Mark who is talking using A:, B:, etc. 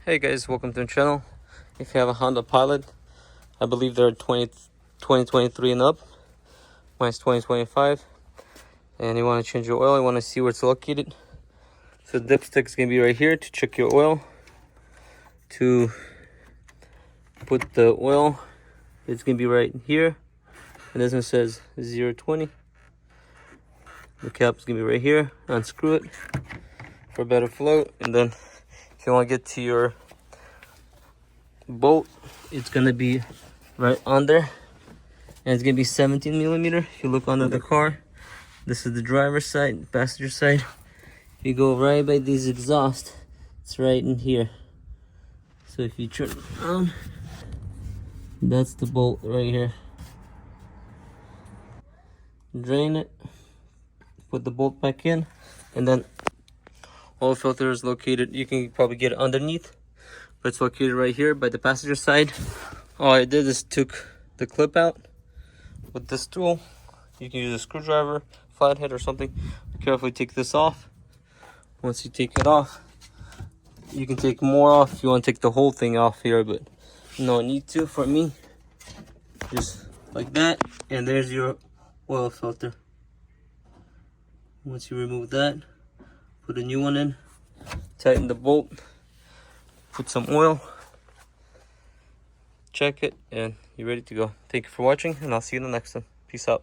A: Hey guys, welcome to the channel. If you have a Honda Pilot, I believe they're 2023 and up. Mine's 2025. And you want to change your oil, you want to see where it's located. So the dipstick is going to be right here to check your oil. To put the oil, it's going to be right here. And this one says 020. The cap is going to be right here. Unscrew it for better flow. And then if you want to get to your bolt, it's going to be right under. And it's going to be 17 millimeter. If you look under the car, this is the driver's side, passenger side. If you go right by this exhaust, it's right in here. So if you turn it around, that's the bolt right here. Drain it, put the bolt back in, and then oil filter is located, you can probably get it underneath, but it's located right here by the passenger side. All I did is took the clip out with this tool. You can use a screwdriver, flathead or something. Carefully take this off. Once you take it off, you can take more off if you want to take the whole thing off here, but no need to for me. Just like that, and there's your oil filter. Once you remove that, put a new one in, tighten the bolt, put some oil, check it, and you're ready to go. Thank you for watching, and I'll see you in the next one. Peace out.